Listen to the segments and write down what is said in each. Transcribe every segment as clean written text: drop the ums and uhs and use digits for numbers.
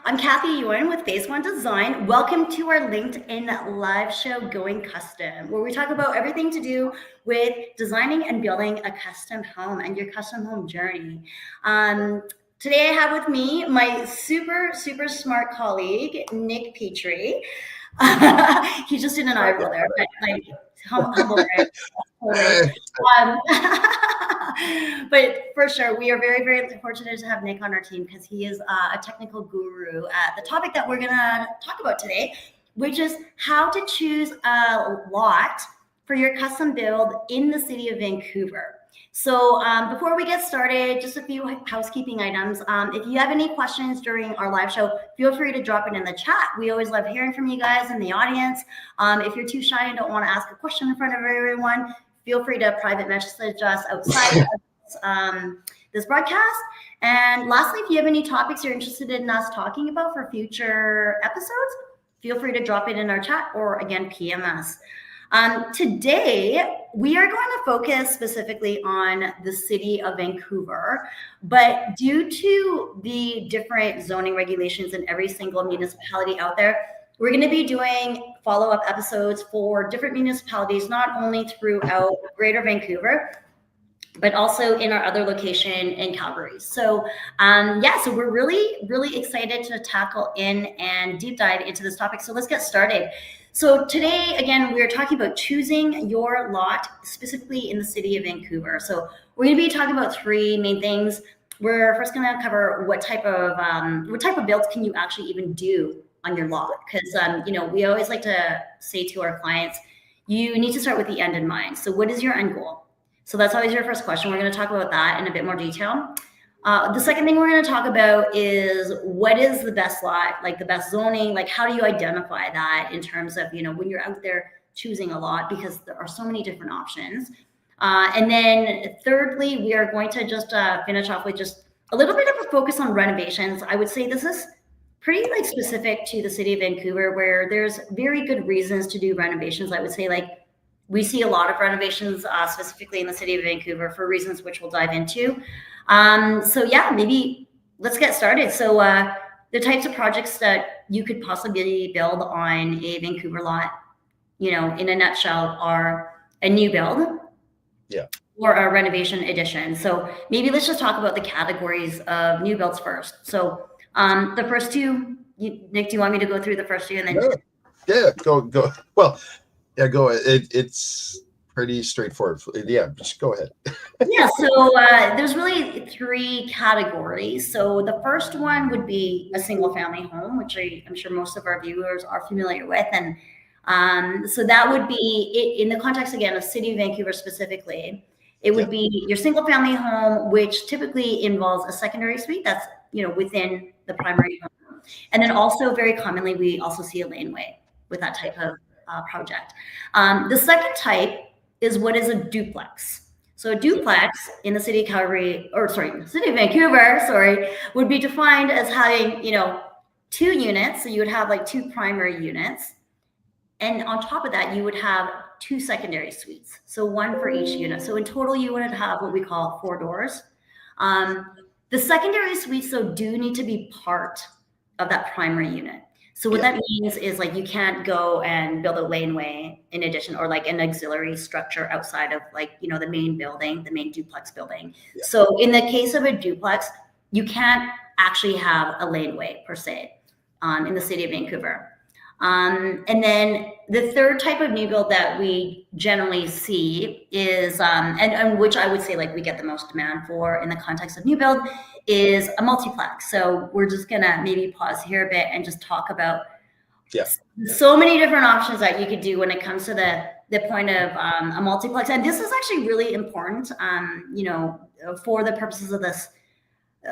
I'm Kathy Yuen with Phase One Design. Welcome to our LinkedIn live show, Going Custom, where we talk about everything to do with designing and building a custom home and your custom home journey. Today I have with me my super smart colleague, Nick Petrie. He just did an eye roll there, but like humble brag. But for sure, we are very fortunate to have Nick on our team because he is a technical guru at the topic that we're going to talk about today, which is how to choose a lot for your custom build in the city of Vancouver. So before we get started, just a few housekeeping items. If you have any questions during our live show, feel free to drop it in the chat. We always love hearing from you guys in the audience. If you're too shy and don't want to ask a question in front of everyone, feel free to private message us outside of this broadcast. And lastly, if you have any topics you're interested in us talking about for future episodes, feel free to drop it in our chat or again, PM us. Today, we are going to focus specifically on the city of Vancouver, but due to the different zoning regulations in every single municipality out there, we're going to be doing follow-up episodes for different municipalities, not only throughout Greater Vancouver, but also in our other location in Calgary. So so we're really excited to tackle in and deep dive into this topic. So let's get started. So today, again, we're talking about choosing your lot specifically in the city of Vancouver. So we're going to be talking about three main things. We're first going to cover what type of builds can you actually even do on your lot, because we always like to say to our clients, you need to start with the end in mind. So what is your end goal? So that's always your first question. We're going to talk about that in a bit more detail. The second thing we're going to talk about is what is the best lot, like the best zoning, like how do you identify that in terms of, when you're out there choosing a lot, because there are so many different options. And then thirdly, we are going to just finish off with just a little bit of a focus on renovations. I would say this is pretty specific to the city of Vancouver, where there's very good reasons to do renovations. I would say we see a lot of renovations specifically in the city of Vancouver for reasons which we'll dive into. Maybe let's get started. So the types of projects that you could possibly build on a Vancouver lot, in a nutshell, are a new build, or a renovation addition. So maybe let's just talk about the categories of new builds first. So the first two, Nick, do you want me to go through the first two and then? Go. Well, yeah, go. It's pretty straightforward. Yeah, just go ahead. So there's really three categories. So the first one would be a single family home, which I'm sure most of our viewers are familiar with. And so that would be, in the context, again, of City of Vancouver specifically, it would be your single family home, which typically involves a secondary suite that's, within the primary home. And then also very commonly, we also see a laneway with that type of project. The second type is what is a duplex. So a duplex in the city of city of Vancouver, would be defined as having, two units. So you would have two primary units. And on top of that, you would have two secondary suites. So one for each unit. So in total, you would have what we call 4 doors. The secondary suites, though, do need to be part of that primary unit. So what that means is you can't go and build a laneway in addition, or an auxiliary structure outside of the main building, the main duplex building. Yeah. So in the case of a duplex, you can't actually have a laneway per se in the city of Vancouver. And then the third type of new build that we generally see is, and which I would say we get the most demand for in the context of new build, is a multiplex. So we're just gonna maybe pause here a bit and just talk about so many different options that you could do when it comes to the point of a multiplex. And this is actually really important, for the purposes of this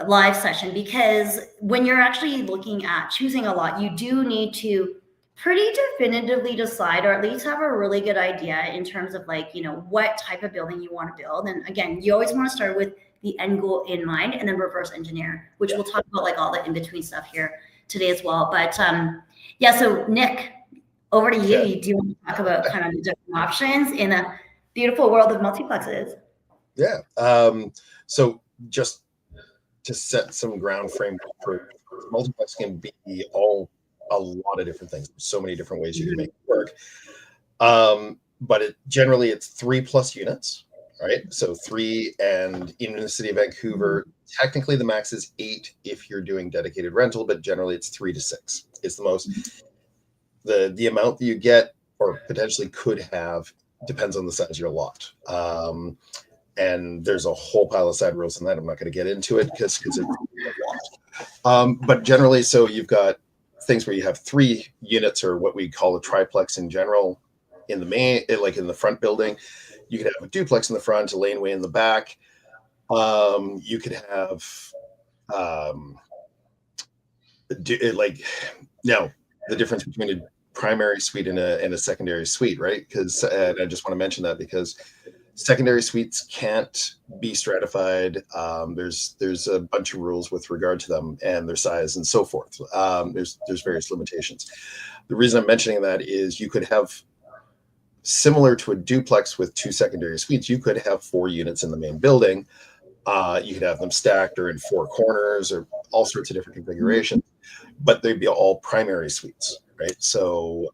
live session, because when you're actually looking at choosing a lot, you do need to pretty definitively decide, or at least have a really good idea in terms of what type of building you want to build. And again, you always want to start with the end goal in mind and then reverse engineer, which we'll talk about all the in-between stuff here today as well. But so Nick, over to you. Do you want to talk about kind of the different options in a beautiful world of multiplexes? Yeah. So just to set some ground frame for multiplex can be a lot of different things. There's so many different ways you can make it work. But generally it's 3+ units, right? So 3, and in the city of Vancouver, technically the max is 8 if you're doing dedicated rental, but generally it's 3 to 6. It's the most, the amount that you get or potentially could have depends on the size of your lot. And there's a whole pile of side rules on that. I'm not going to get into it because it's a lot. But generally, so you've got things where you have 3 units, or what we call a triplex in general, in the main, like in the front building. You could have a duplex in the front, a laneway in the back. You could have like, now the difference between a primary suite and a secondary suite, right? Because I just want to mention that because secondary suites can't be stratified. There's a bunch of rules with regard to them and their size and so forth. There's various limitations. The reason I'm mentioning that is you could have, similar to a duplex with 2 secondary suites, you could have 4 units in the main building. You could have them stacked or in 4 corners or all sorts of different configurations, but they'd be all primary suites, right? So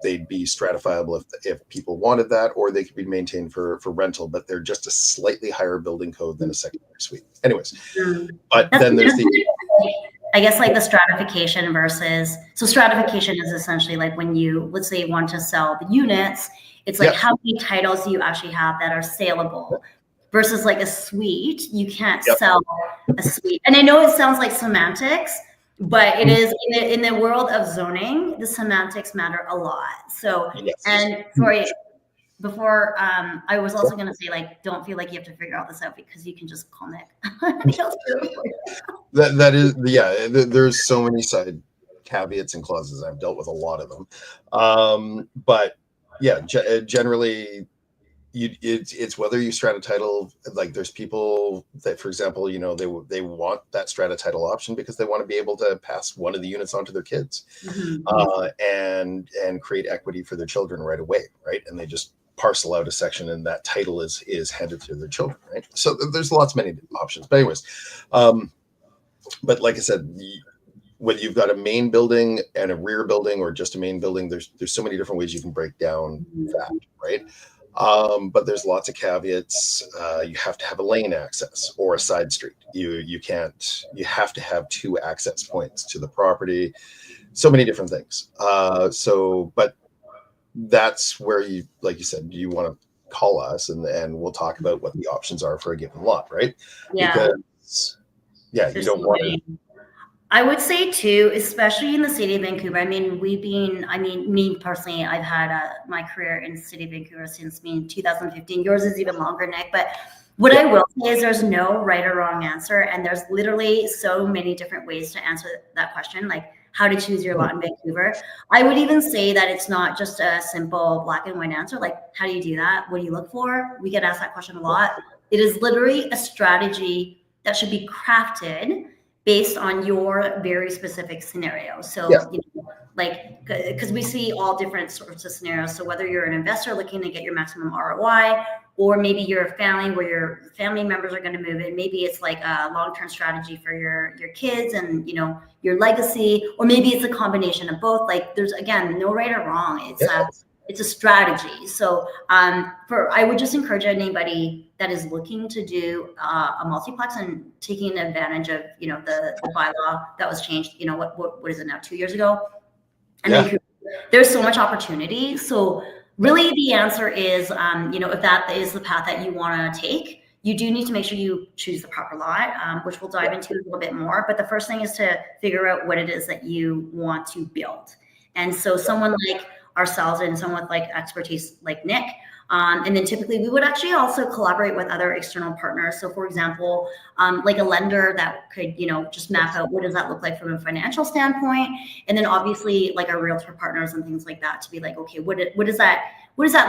they'd be stratifiable if people wanted that, or they could be maintained for rental, but they're just a slightly higher building code than a secondary suite. Anyways, but then there's I guess like the stratification versus, so stratification is essentially like when you, let's say you want to sell the units, it's like how many titles do you actually have that are saleable versus like a suite. You can't sell a suite. And I know it sounds like semantics, but it is in the world of zoning, the semantics matter a lot. So, and sorry, before I was also going to say, like, don't feel like you have to figure all this out because you can just call Nick. that is, there's so many side caveats and clauses. I've dealt with a lot of them. But yeah, generally it's whether you strata title. Like there's people that, for example, you know, they want that strata title option because they want to be able to pass one of the units on to their kids, and create equity for their children right away, right? And they just parcel out a section and that title is handed to their children, right? So there's many options. But anyways, but like I said, whether you've got a main building and a rear building or just a main building, there's so many different ways you can break down that, right? But there's lots of caveats. You have to have a lane access or a side street. You have to have 2 access points to the property. So many different things. But that's where you, like you said, you want to call us and we'll talk about what the options are for a given lot, right? Yeah. Because you don't want to. I would say too, especially in the city of Vancouver. I mean, me personally, I've had my career in the city of Vancouver since 2015. Yours is even longer, Nick. But what I will say is there's no right or wrong answer. And there's literally so many different ways to answer that question, like how to choose your lot in Vancouver. I would even say that it's not just a simple black and white answer. Like, how do you do that? What do you look for? We get asked that question a lot. It is literally a strategy that should be crafted based on your very specific scenario. So, you know, like, because we see all different sorts of scenarios. So whether you're an investor looking to get your maximum ROI, or maybe you're a family where your family members are going to move in, maybe it's like a long-term strategy for your kids and, you know, your legacy, or maybe it's a combination of both. Like, there's, again, no right or wrong. It's a strategy. So I would just encourage anybody that is looking to do a multiplex and taking advantage of, you know, the bylaw that was changed, you know, what is it now, 2 years ago? And there's so much opportunity. So really the answer is, you know, if that is the path that you want to take, you do need to make sure you choose the proper lot, which we'll dive into a little bit more. But the first thing is to figure out what it is that you want to build. And so someone like ourselves and someone with like expertise like Nick, and then typically we would actually also collaborate with other external partners. So for example, like a lender that could, you know, just map out what does that look like from a financial standpoint. And then obviously like our realtor partners and things like that to be like, okay, what does that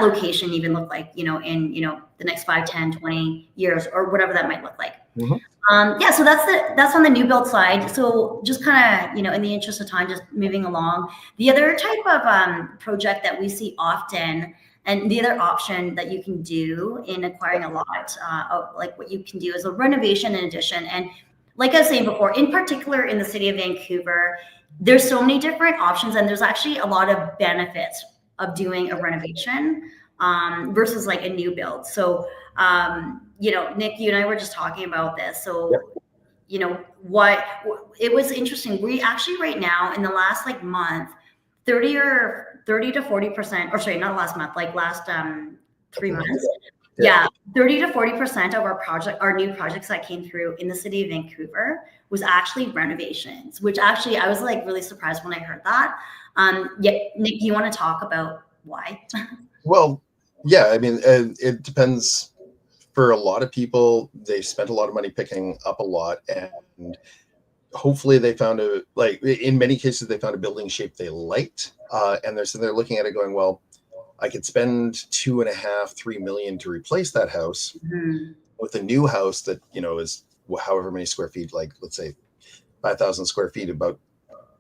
location even look like, you know, in, you know, the next 5, 10, 20 years or whatever that might look like. So that's on the new build side. So just kind of, you know, in the interest of time, just moving along. The other type of project that we see often, and the other option that you can do in acquiring a lot, like what you can do is a renovation and addition. And like I was saying before, in particular in the city of Vancouver, there's so many different options, and there's actually a lot of benefits of doing a renovation versus like a new build. So, Nick, you and I were just talking about this. So, what it was interesting. We actually right now in the last like month, 30 to 40%, or sorry, not last month, like last 3 months. Yeah, 30 to 40% of our new projects that came through in the city of Vancouver was actually renovations, which actually I was like really surprised when I heard that. Nick, you want to talk about why? Well, yeah, I mean, it depends. For a lot of people, they spent a lot of money picking up a lot, and hopefully they found in many cases, they found a building shape they liked. And they're looking at it going, well, I could spend 2.5, 3 million to replace that house with a new house that, is however many square feet, like let's say 5,000 square feet, about,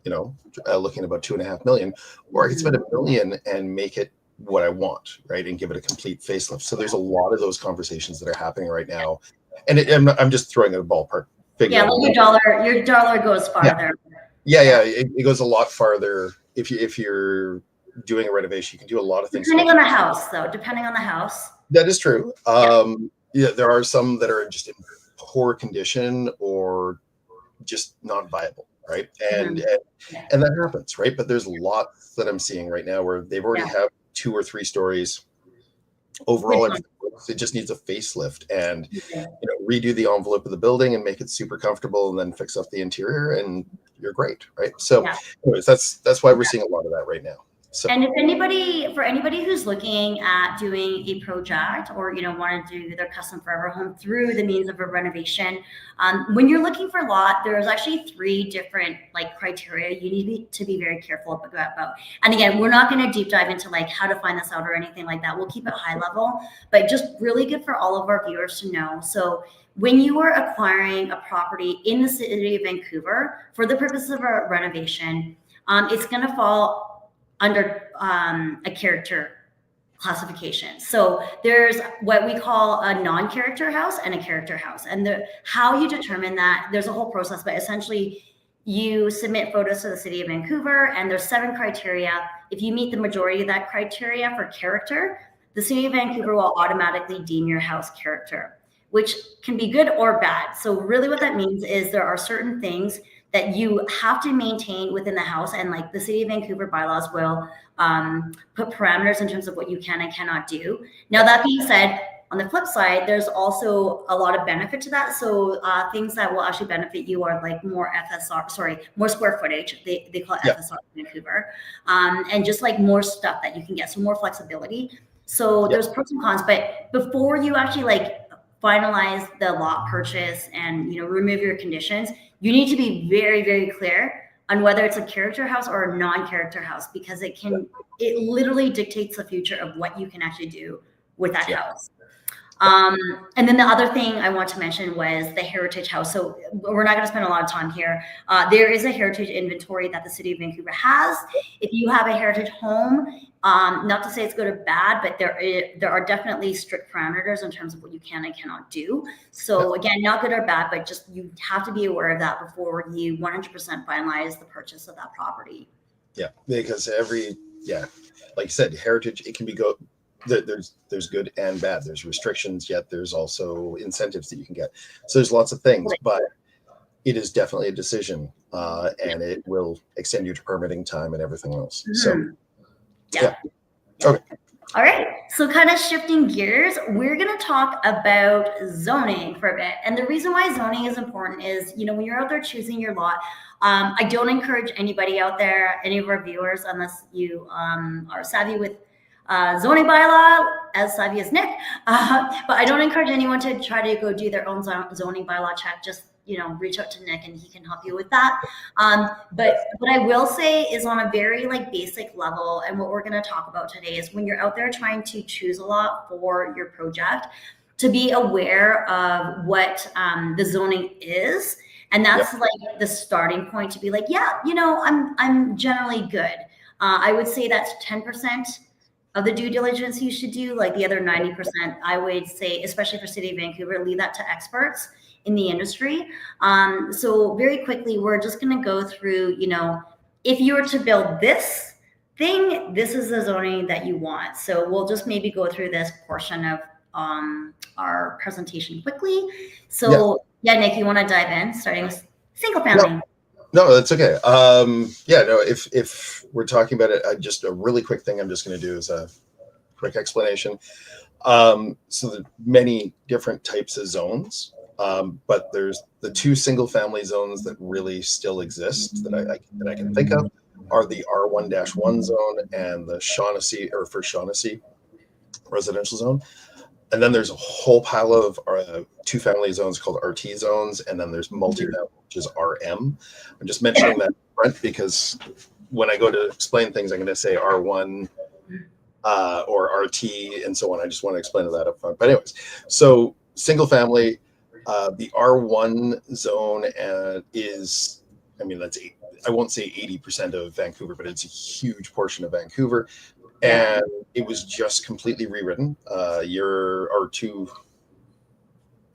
looking about 2.5 million, or I could spend $1 million and make it what I want, right, and give it a complete facelift. So there's a lot of those conversations that are happening right now, and I'm just throwing a ballpark figure. Yeah, like your dollar goes farther. Yeah. It goes a lot farther if you're doing a renovation. You can do a lot of things. Depending on the house, though. Depending on the house. That is true. There are some that are just in poor condition or just not viable, right? And that happens, right? But there's lots that I'm seeing right now where they've already have 2 or 3 stories. Overall, it just needs a facelift and redo the envelope of the building and make it super comfortable, and then fix up the interior, and you're great, right? So, anyways, that's why we're seeing a lot of that right now. So, and if anybody who's looking at doing a project or want to do their custom forever home through the means of a renovation, when you're looking for a lot, there's actually 3 different like criteria you need to be very careful about. And again, we're not going to deep dive into like how to find this out or anything like that. We'll keep it high level, but just really good for all of our viewers to know. So when you are acquiring a property in the city of Vancouver for the purpose of a renovation, it's going to fall under a character classification. So there's what we call a non-character house and a character house. And how you determine that, there's a whole process, but essentially you submit photos to the city of Vancouver, and there's 7 criteria. If you meet the majority of that criteria for character, the city of Vancouver will automatically deem your house character, which can be good or bad. So really what that means is there are certain things that you have to maintain within the house, and like the city of Vancouver bylaws will put parameters in terms of what you can and cannot do. Now, that being said, on the flip side, there's also a lot of benefit to that. So things that will actually benefit you are like more square footage. They call it FSR in Vancouver, and just like more stuff that you can get, so more flexibility. So there's pros and cons, but before you actually like finalize the lot purchase and remove your conditions, you need to be very, very clear on whether it's a character house or a non-character house, because it literally dictates the future of what you can actually do with that house. And then the other thing I want to mention was the heritage house. So we're not going to spend a lot of time here. There is a heritage inventory that the city of Vancouver has. If you have a heritage home, not to say it's good or bad, but there are definitely strict parameters in terms of what you can and cannot do. So again, not good or bad, but just you have to be aware of that before you 100% finalize the purchase of that property. Yeah, because like you said, heritage, it can be there's good and bad. There's restrictions, yet there's also incentives that you can get. So there's lots of things, but it is definitely a decision, and it will extend you to permitting time and everything else. So okay. All right. So kind of shifting gears, we're going to talk about zoning for a bit. And the reason why zoning is important is, when you're out there choosing your lot, I don't encourage anybody out there, any of our viewers, unless you are savvy with zoning bylaw, as savvy as Nick, but I don't encourage anyone to try to go do their own zoning bylaw check. Just reach out to Nick and he can help you with that. But what I will say is on a very like basic level, and what we're going to talk about today is when you're out there trying to choose a lot for your project, to be aware of what the zoning is. And that's like the starting point to be like, I'm generally good. I would say that's 10% of the due diligence you should do. Like the other 90%, I would say, especially for City of Vancouver, leave that to experts in the industry. So very quickly, we're just going to go through, if you were to build this thing, this is the zoning that you want. So we'll just maybe go through this portion of our presentation quickly. So yeah, Nick, you want to dive in, starting with single family? No, that's okay. Yeah, no, if we're talking about it, just a really quick thing I'm just going to do is a quick explanation. So there are many different types of zones, but there's the two single family zones that really still exist that I can think of are the R1-1 zone and the Shaughnessy or First Shaughnessy residential zone. And then there's a whole pile of two family zones called RT zones, and then there's multifamily, which is RM. I'm just mentioning that front because when I go to explain things, I'm going to say R1 or RT and so on. I just want to explain that up front. But anyways, so single family, the R1 zone is, that's I won't say 80% of Vancouver, but it's a huge portion of Vancouver. And it was just completely rewritten a year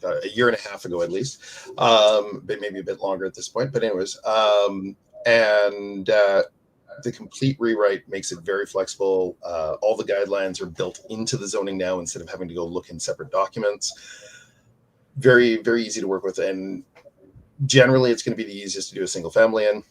and a half ago, at least, but maybe a bit longer at this point. But anyways, the complete rewrite makes it very flexible. All the guidelines are built into the zoning now instead of having to go look in separate documents. Very, very easy to work with. And generally, it's going to be the easiest to do a single family in.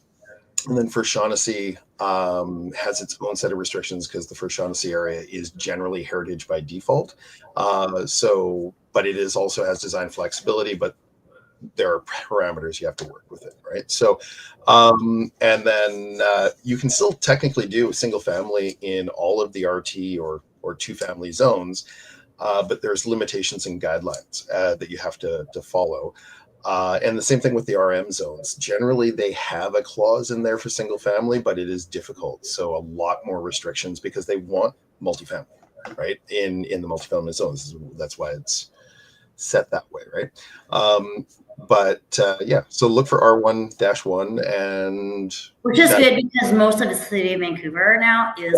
And then First Shaughnessy has its own set of restrictions because the First Shaughnessy area is generally heritage by default. But it is also has design flexibility, but there are parameters you have to work with it, right? So, and then you can still technically do a single family in all of the RT or two family zones, but there's limitations and guidelines that you have to follow. And the same thing with the RM zones. Generally, they have a clause in there for single family, but it is difficult. So a lot more restrictions because they want multifamily, right? In the multifamily zones. That's why it's set that way, right? So look for R1-1 and which is good because most of the City of Vancouver now is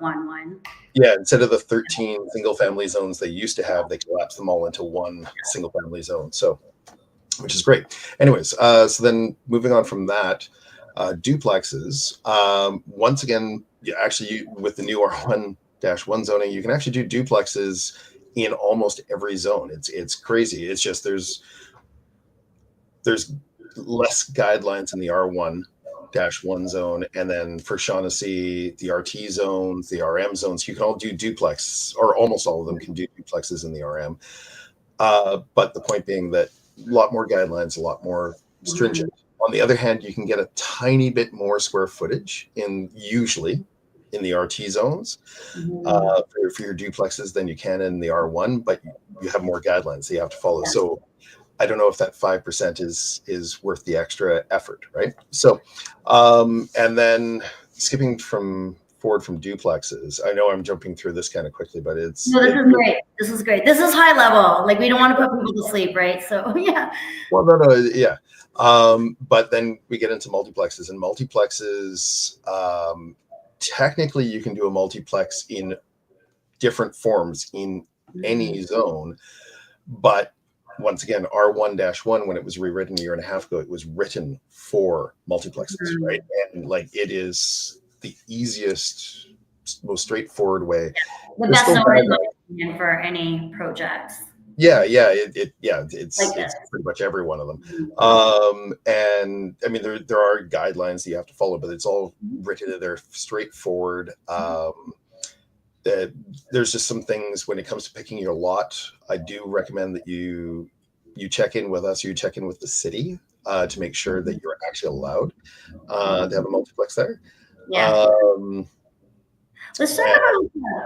R11. Yeah, instead of the 13 single family zones they used to have, they collapsed them all into one single family zone. So which is great. Anyways, so then moving on from that, duplexes. Once again, with the new R1-1 zoning, you can actually do duplexes in almost every zone. It's crazy. It's just there's less guidelines in the R1-1 zone, and then for Shaughnessy, the RT zones, the RM zones, you can all do duplex, or almost all of them can do duplexes in the RM. But the point being that a lot more guidelines, a lot more stringent. On the other hand, you can get a tiny bit more square footage usually in the RT zones for your duplexes than you can in the R1, but you have more guidelines that you have to follow. So I don't know if that 5% is worth the extra effort, right? So, and then skipping forward from duplexes. I know I'm jumping through this kind of quickly, but this is great. This is great. This is high level. Like we don't want to put people to sleep, right? So yeah. Well, no, yeah. But then we get into multiplexes, and multiplexes. Technically, you can do a multiplex in different forms in any zone, but once again, R1-1, when it was rewritten a year and a half ago, it was written for multiplexes, right? And like it is the easiest, most straightforward way. The best opinion for any projects. It's pretty much every one of them. And I mean, there are guidelines that you have to follow, but it's all written in there straightforward. There's just some things when it comes to picking your lot. I do recommend that you check in with us, or you check in with the city to make sure that you're actually allowed to have a multiplex there. Yeah. Let's talk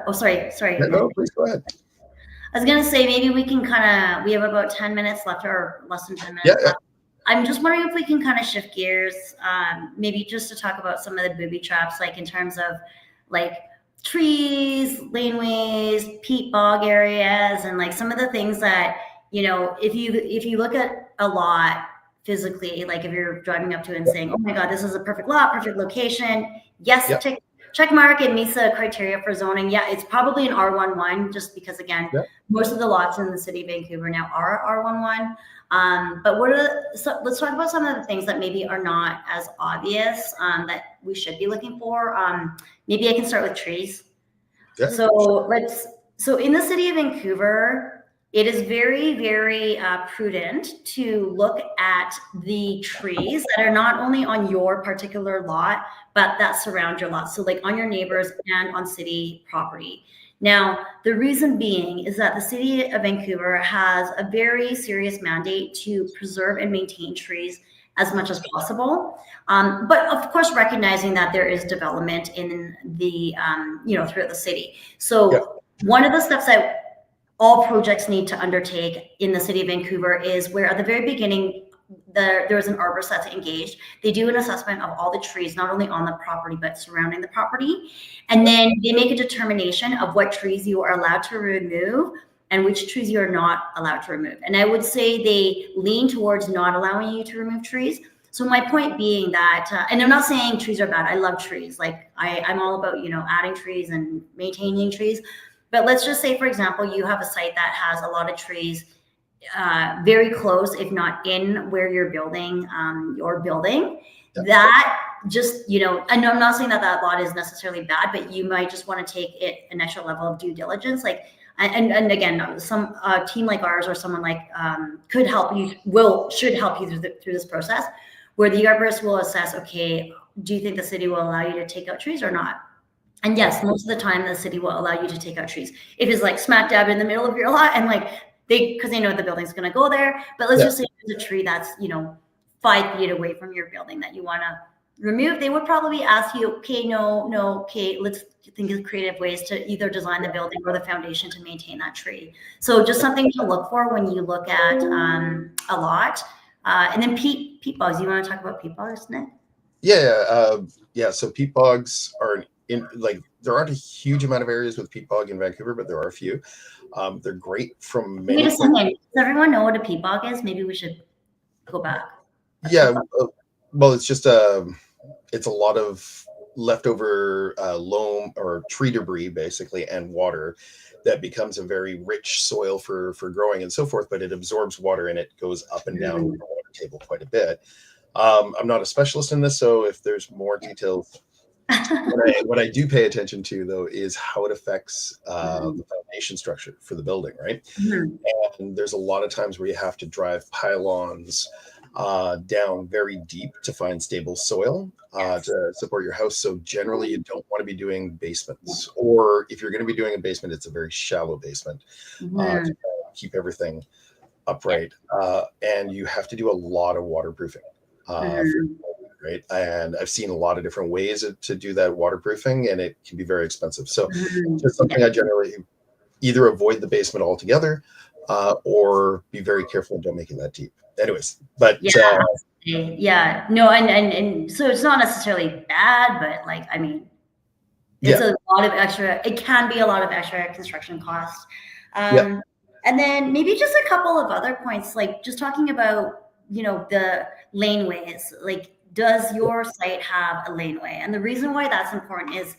about. Sorry. No, please go ahead. I was gonna say maybe we can we have about 10 minutes left, or less than 10 minutes. Yeah. I'm just wondering if we can kind of shift gears, maybe just to talk about some of the booby traps, like in terms of like trees, laneways, peat bog areas, and like some of the things that, if you look at a lot physically, like if you're driving up to it and saying, oh my God, this is a perfect lot, perfect location. Yes, tick check mark, it meets the criteria for zoning. Yeah, it's probably an R11 just because, again, most of the lots in the city of Vancouver now are R11. But let's talk about some of the things that maybe are not as obvious that we should be looking for. Maybe I can start with trees. Yeah. So in the city of Vancouver, it is very, very prudent to look at the trees that are not only on your particular lot, but that surround your lot. So like on your neighbors and on city property. Now, the reason being is that the city of Vancouver has a very serious mandate to preserve and maintain trees as much as possible. But of course, recognizing that there is development in the, throughout the city. So one of the steps that all projects need to undertake in the city of Vancouver is where at the very beginning, there is an arborist that's engaged. They do an assessment of all the trees, not only on the property, but surrounding the property. And then they make a determination of what trees you are allowed to remove and which trees you are not allowed to remove. And I would say they lean towards not allowing you to remove trees. So my point being that, and I'm not saying trees are bad. I love trees. Like I'm all about, adding trees and maintaining trees. But let's just say, for example, you have a site that has a lot of trees very close, if not in where you're building your building. That just, and I'm not saying that lot is necessarily bad, but you might just want to take it an extra level of due diligence. Like, and again, some team like ours or someone like should help you through this process, where the arborist will assess, okay, do you think the city will allow you to take out trees or not? And yes, most of the time the city will allow you to take out trees. If it's like smack dab in the middle of your lot and like because they know the building's going to go there. But let's just say there's a tree that's 5 feet away from your building that you want to remove. They would probably ask you, okay, let's think of creative ways to either design the building or the foundation to maintain that tree. So just something to look for when you look at a lot. And then peat bogs. You want to talk about peat bogs, Nick? Yeah. So peat bogs are there aren't a huge amount of areas with peat bog in Vancouver, but there are a few. They're great from many. Wait a second. Does everyone know what a peat bog is? Maybe we should go back. Well, it's just it's a lot of leftover loam or tree debris, basically, and water that becomes a very rich soil for growing and so forth. But it absorbs water and it goes up and down the water table quite a bit. I'm not a specialist in this, so if there's more details. What I do pay attention to, though, is how it affects the foundation structure for the building, right? And there's a lot of times where you have to drive pylons down very deep to find stable soil to support your house. So generally, you don't want to be doing basements, or if you're going to be doing a basement, it's a very shallow basement to keep everything upright. And you have to do a lot of waterproofing. Right. And I've seen a lot of different ways to do that waterproofing, and it can be very expensive. So just something I generally either avoid the basement altogether or be very careful and don't make it that deep. Anyways, but no, and so it's not necessarily bad, but like, I mean, it's a lot of extra, it can be a lot of extra construction costs. And then maybe just a couple of other points, like just talking about, the laneways, like, does your site have a laneway? And the reason why that's important is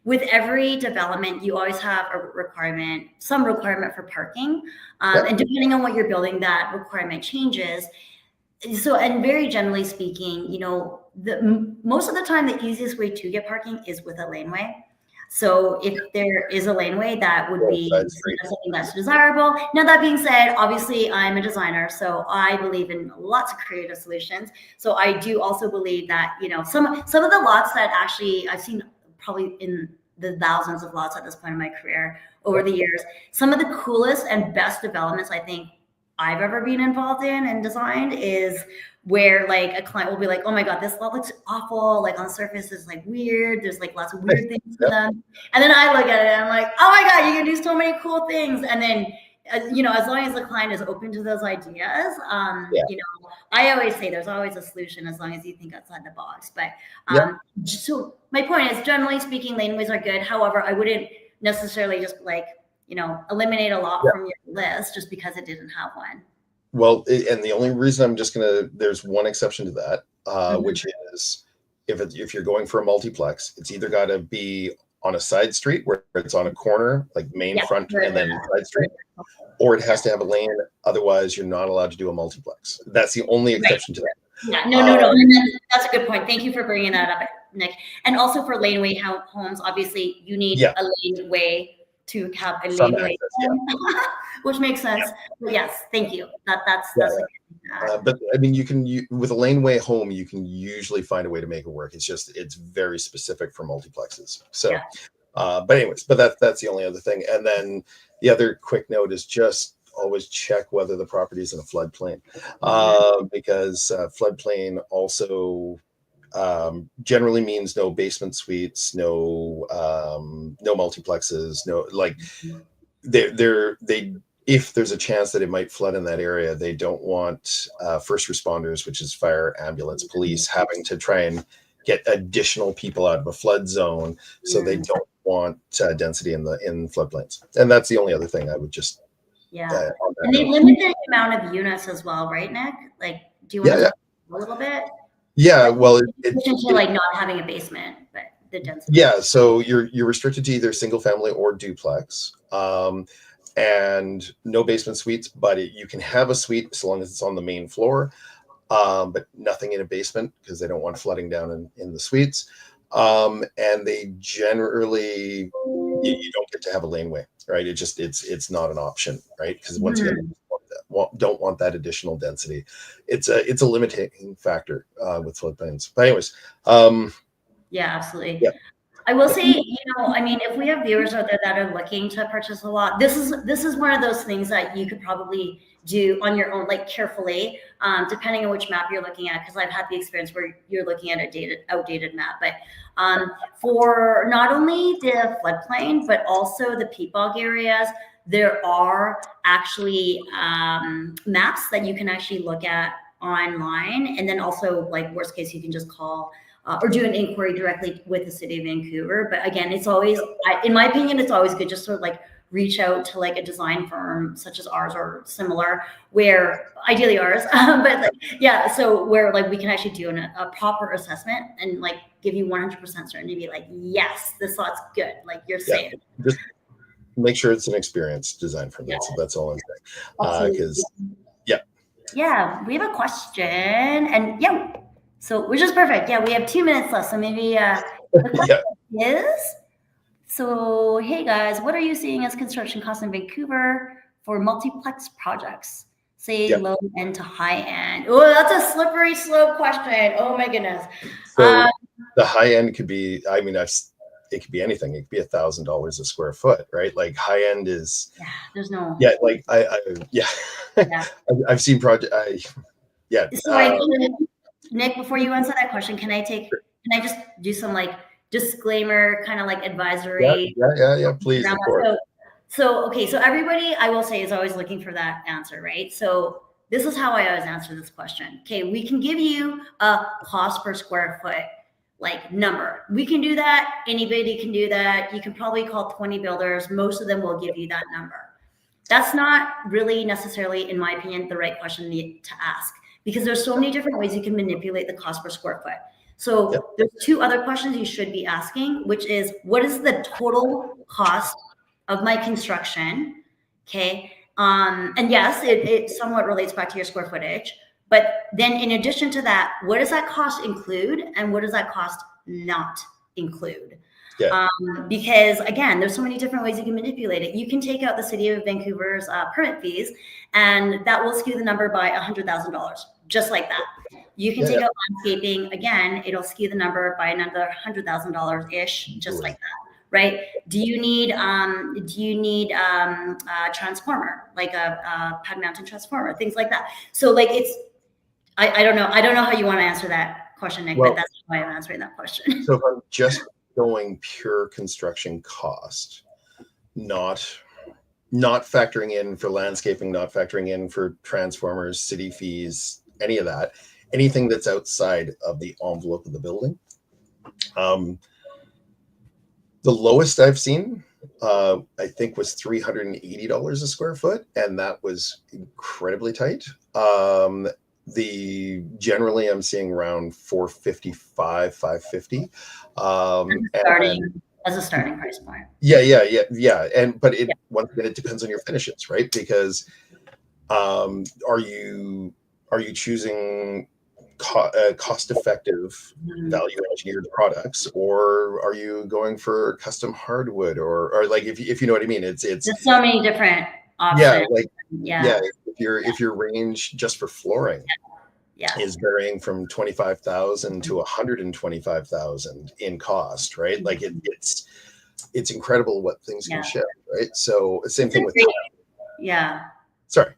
with every development, you always have some requirement for parking. And depending on what you're building, that requirement changes. So, and very generally speaking, most of the time, the easiest way to get parking is with a laneway. So if there is a laneway, that would be something that's desirable. Now, that being said, obviously I'm a designer, so I believe in lots of creative solutions. So I do also believe that, some of the lots that actually I've seen probably in the thousands of lots at this point in my career over the years, some of the coolest and best developments I think I've ever been involved in and designed is where like a client will be like, oh my God, this lot looks awful. Like on the surface is like weird. There's like lots of weird things to them. And then I look at it and I'm like, oh my God, you can do so many cool things. And then, as long as the client is open to those ideas, I always say there's always a solution as long as you think outside the box. But so my point is, generally speaking, laneways are good. However, I wouldn't necessarily just like, eliminate a lot from your list just because it didn't have one. Well, and the only reason there's one exception to that, which is if you're going for a multiplex, it's either got to be on a side street where it's on a corner, like main front and then side street, or it has to have a lane. Otherwise, you're not allowed to do a multiplex. That's the only exception to that. Yeah, no. And that's a good point. Thank you for bringing that up, Nick. And also for laneway homes, obviously you need a laneway to have a laneway, which makes sense. But yes, thank you. That's but I mean, with a laneway home, you can usually find a way to make it work. It's very specific for multiplexes. So, but anyways, but that's the only other thing. And then the other quick note is just always check whether the property is in a floodplain, because floodplain also generally means no basement suites, no multiplexes, no, like they if there's a chance that it might flood in that area, they don't want first responders, which is fire, ambulance, police, having to try and get additional people out of a flood zone. So they don't want density in floodplains. And that's the only other thing I would just and they limit the amount of units as well, right, Nick? Like, do you want to talk a little bit? Yeah, well, essentially like not having a basement, but the density. Yeah, so you're restricted to either single family or duplex, and no basement suites. But you can have a suite so long as it's on the main floor, but nothing in a basement because they don't want flooding down in the suites. And they generally you don't get to have a laneway, right? It's not an option, right? Because once again, don't want that additional density. It's a limiting factor with floodplains. But anyways, yeah, absolutely. Yeah. I will say, I mean, if we have viewers out there that are looking to purchase a lot, this is one of those things that you could probably do on your own, like carefully, depending on which map you're looking at. Because I've had the experience where you're looking at a outdated map. But for not only the floodplain, but also the peat bog areas, there are actually maps that you can actually look at online, and then also, like, worst case, you can just call or do an inquiry directly with the city of Vancouver. But again, it's always, in my opinion, it's always good just to like reach out to like a design firm such as ours or similar, where ideally ours, but like, so where like we can actually do a proper assessment and like give you 100% certainty, be like, yes, this lot's good, like you're safe. Just make sure it's an experienced design firm. That's all I'm saying. Because we have a question, and so which is perfect. Yeah, we have 2 minutes left. So maybe the question is, so hey guys, what are you seeing as construction costs in Vancouver for multiplex projects? Say low end to high end. Oh, that's a slippery slope question. Oh my goodness. So the high end could be, I mean, it could be anything. It could be $1,000 a square foot, right? Like high end is there's no like I've seen project So Nick, before you answer that question, can I just do some like disclaimer, kind of like advisory? Please. So everybody, I will say, is always looking for that answer, right? So this is how I always answer this question. Okay, we can give you a cost per square foot like number. We can do that. Anybody can do that. You can probably call 20 builders. Most of them will give you that number. That's not really necessarily, in my opinion, the right question to ask, because there's so many different ways you can manipulate the cost per square foot. So there's 2 other questions you should be asking, which is, what is the total cost of my construction? Okay. And yes, it somewhat relates back to your square footage. But then in addition to that, what does that cost include and what does that cost not include? Because again, there's so many different ways you can manipulate it. You can take out the city of Vancouver's permit fees, and that will skew the number by $100,000, just like that. You can take out landscaping. Again, it'll skew the number by another $100,000-ish, just like that. Right? Do you need a transformer, like a pad mounted transformer, things like that? So like I don't know how you want to answer that question, Nick, but that's why I'm answering that question. So if I'm just going pure construction cost, not factoring in for landscaping, not factoring in for transformers, city fees, any of that, anything that's outside of the envelope of the building. The lowest I've seen, I think, was $380 a square foot, and that was incredibly tight. generally I'm seeing around 455, 550. As a starting price point. Yeah. But once again, it depends on your finishes, right? Because are you choosing cost-effective, value-engineered products, or are you going for custom hardwood, or like if you know what I mean? It's there's so many different options. If your range just for flooring is varying from 25,000 to 125,000 in cost, right? Like it's incredible what things can ship, right? So same thing with sorry.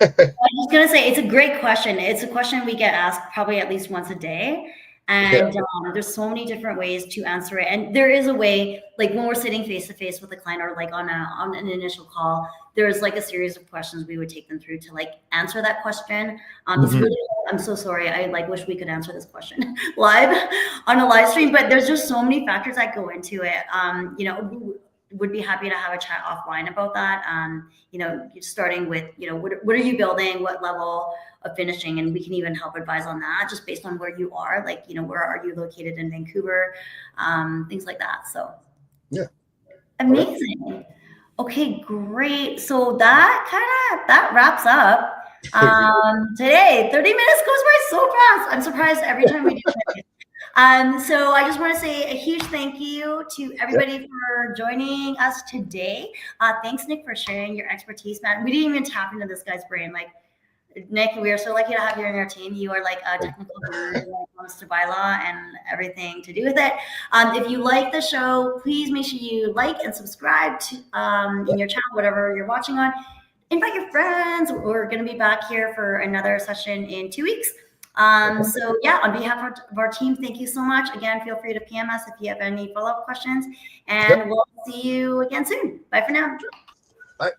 I was going to say, it's a great question. It's a question we get asked probably at least once a day. And there's so many different ways to answer it. And there is a way, like when we're sitting face to face with a client or like on an initial call, there's like a series of questions we would take them through to like answer that question. It's really, I'm so sorry. I like wish we could answer this question live on a live stream, but there's just so many factors that go into it. Would be happy to have a chat offline about that. Starting with, what are you building? What level of finishing? And we can even help advise on that just based on where you are, like, where are you located in Vancouver? Things like that. So yeah. Amazing. Okay, great. So that wraps up today. 30 minutes goes by so fast. I'm surprised every time we do it. So I just want to say a huge thank you to everybody for joining us today. Thanks, Nick, for sharing your expertise, man. We didn't even tap into this guy's brain. Like, Nick, we are so lucky to have you in our team. You are like a technical guru when it comes to bylaw and everything to do with it. If you like the show, please make sure you like and subscribe to in your channel, whatever you're watching on. Invite your friends. We're going to be back here for another session in 2 weeks. On behalf of our team, thank you so much. Again, feel free to PM us if you have any follow-up questions, and we'll see you again soon. Bye for now. Bye.